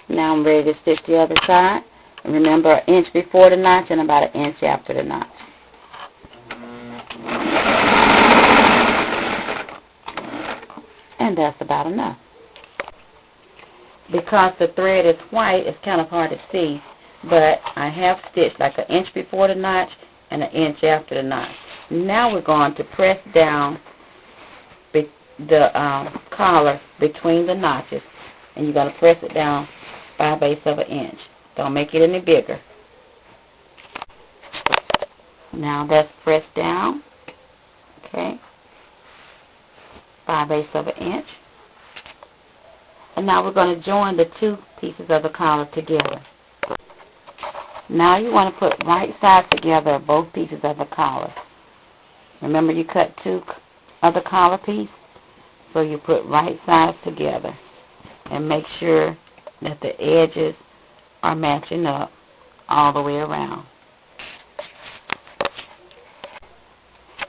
Now I'm ready to stitch the other side. And remember, an inch before the notch and about an inch after the notch. And that's about enough. Because the thread is white, it's kind of hard to see, but I have stitched like an inch before the notch and an inch after the notch. Now we're going to press down the collar between the notches, and you're going to press it down by a base of an inch. Don't make it any bigger. Now that's pressed down, okay, by a base of an inch. And now we're going to join the two pieces of the collar together. Now you want to put right sides together of both pieces of the collar. Remember, you cut two of the collar piece, so you put right sides together and make sure that the edges are matching up all the way around.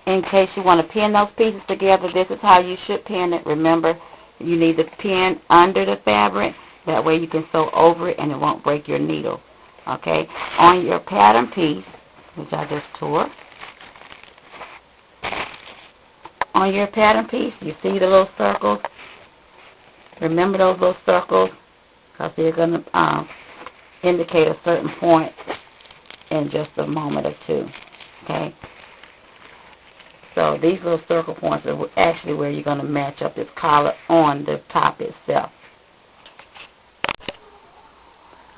In case you want to pin those pieces together, this is how you should pin it. Remember, you need to pin under the fabric. That way you can sew over it and it won't break your needle. Okay? On your pattern piece, which I just tore, on your pattern piece, you see the little circles? Remember those little circles, because they're going to indicate a certain point in just a moment or two. Okay? So these little circle points are actually where you're going to match up this collar on the top itself.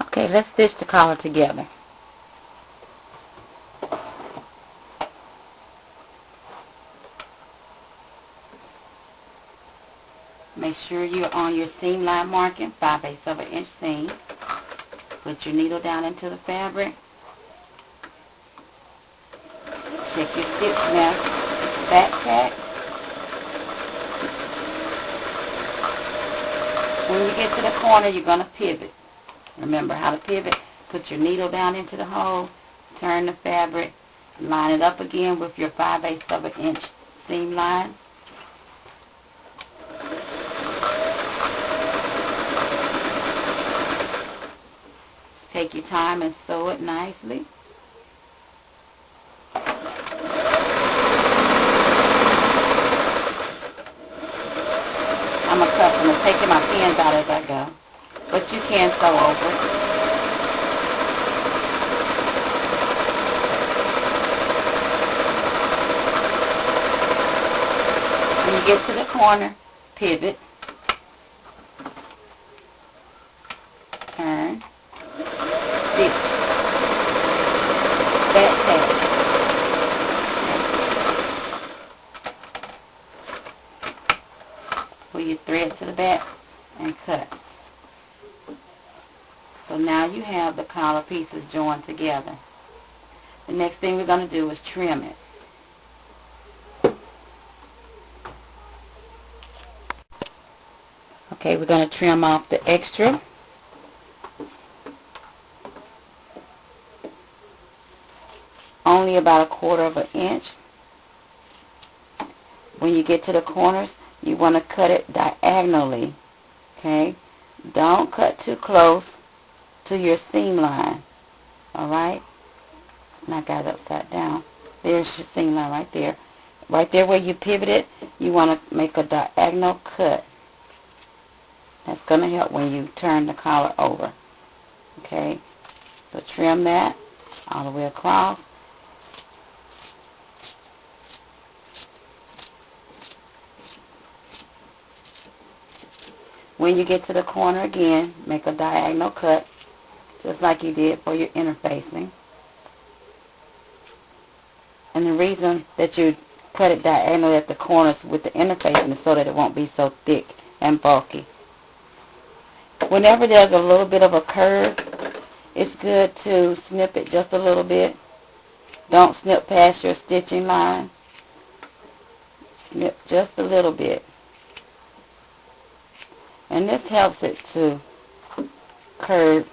Okay, let's stitch the collar together. Make sure you're on your seam line marking, 5/8 of an inch seam. Put your needle down into the fabric. Check your stitch length, back tack. When you get to the corner, you're going to pivot. Remember how to pivot. Put your needle down into the hole, turn the fabric, line it up again with your 5/8 of an inch seam line. Take your time and sew it nicely. I'm a customer, taking my pins out as I go, but you can sew over. When you get to the corner, pivot, turn, stitch, back tack. Pull your thread to the back and cut. So now you have the collar pieces joined together. The next thing we're going to do is trim it. Okay, we're going to trim off the extra. Only about 1/4 of an inch. When you get to the corners, you want to cut it diagonally. Okay? Don't cut too close to your seam line. Alright? And I got it upside down. There's your seam line right there. Right there where you pivoted, you want to make a diagonal cut. That's going to help when you turn the collar over. Okay? So trim that all the way across. When you get to the corner again, make a diagonal cut, just like you did for your interfacing. And the reason that you cut it diagonally at the corners with the interfacing is so that it won't be so thick and bulky. Whenever there's a little bit of a curve, it's good to snip it just a little bit. Don't snip past your stitching line. Snip just a little bit. And this helps it to curve,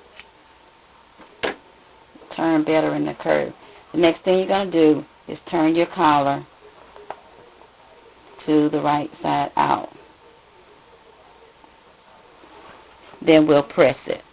turn better in the curve. The next thing you're going to do is turn your collar to the right side out. Then we'll press it.